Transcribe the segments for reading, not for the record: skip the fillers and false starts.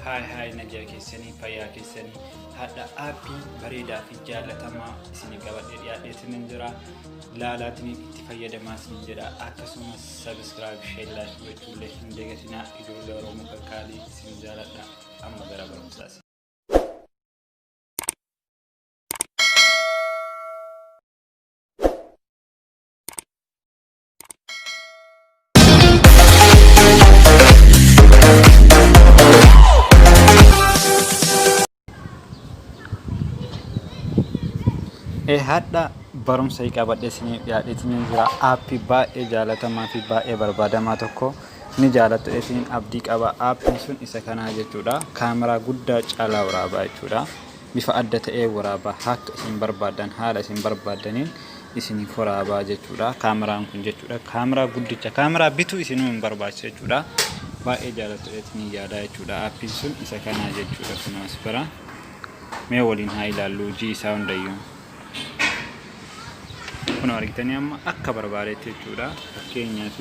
Hai najaa keessanii fayyaa keessanii hadda aappii bareedaa fi jaalatamaa isin qabadhee dhiyaadheetiin jira laalaatiin itti fayyadamaa isin jedha akkasumas subscribe share like gochuullee hin dagatinaa ijoollee Oromoo qaqqaalii isin jaaladha amma gara barumsaati. Hadda barumsa qabadhee isin dhiyaadheetiin jira aappii baay'ee jaalatamaa fi baay'ee barbaadamaa tokko ni jaalattu isin abdii qaba aappiin sun isa kanaa jechuudha kaameraa guddaa caalaa waraabaa jechuudha bifa adda ta'ee waraabaa akka isin barbaadan haala isin barbaadaniin isiniif waraabaa jechuudha kaameraan kun jechuudha kaameraa guddicha kaameraa bituu isinuu hin barbaachisu jechuudha baay'ee jaalattu isin yaada jechuudha aappiin sun isa kanaa jechuudha kunis bira mee waliin haa ilaallu hojii isaa hundayyuu. Kun argitanii amma akka barbaadetti jechuudha fakkeenyaaf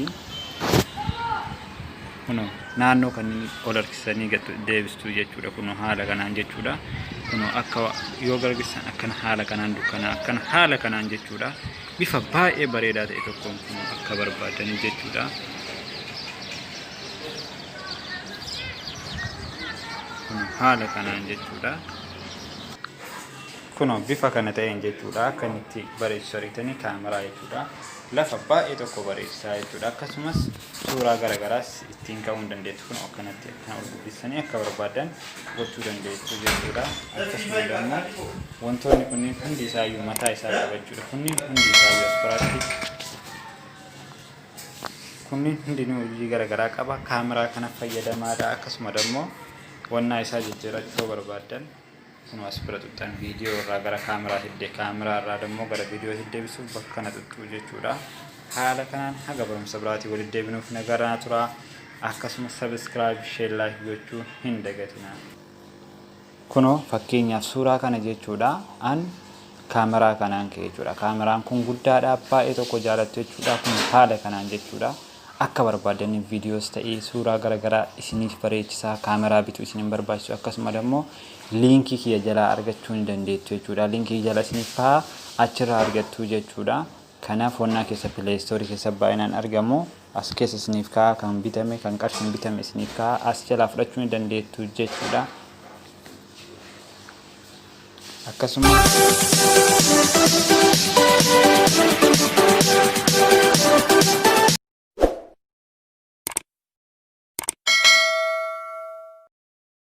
kun naannoo kanneen ol harkisanii deebistuu jechuudha kun haala kanaan jechuudha kun akka yoo gargaaran akkana haala kanaan dukkana akkana haala kanaan jechuudha bifa baay'ee bareedaa ta'e tokkoon kun akka barbaadanii jechuudha kun haala kanaan jechuudha kun bifa kana ta'een jechuudha akkanitti bareechuu argitanii kaameraa jechuudha lafa baay'ee tokko bareechsaa jechuudha akkasumas suuraa garagaraas ittiin ka'uu dandeessu kun akkanatti kan ol guddisanii akka barbaadan gochuu dandeessu jechuudha akkasumas immoo wantoonni kunniin hundi isaayyuu mataa isaa qabachuudha kunniin hundi isaayyuu asfiraatti kunniin hundinuu hojii garagaraa qaba kaameraa kana fayyadamaadha akkasuma immoo wannaa isaa jijjiirachuu barbaadan kun asfira tuttan video irraa gara kaameraa hidde kaameraa irraa immoo gara video hiddeebisuuf bakka kana tuttuu jechuudha haala kanaan haga barumsa biraatii walitti deebinuuf nagaa tura akkasumas subscribe share like gochuu hin dagatinaa kuno fakkeenyaaf suuraa kana jechuudha an kaameraa kanaan ka'e jechuudha kaameraan kun guddaadha baay'ee tokko jaalattu jechuudha kun haala kanaan jechuudha akka barbaadanii videos ta'ee suuraa garagaraa isiniif bareechisaa kaameraa bituu isiniin barbaachisu akkasuma immoo linkii kiyya jalaa argachuu ni dandeettu jechuudha linkii jala isiniif kaa achirraa argattu jechuudha kanaaf wannaa keessa play store keessa baay'inaan argamu as keessa isiniif kaa kan bitame kan qarshiin bitame isiniif kaa as jalaa fudhachuu ni dandeettu jechuudha akkasuma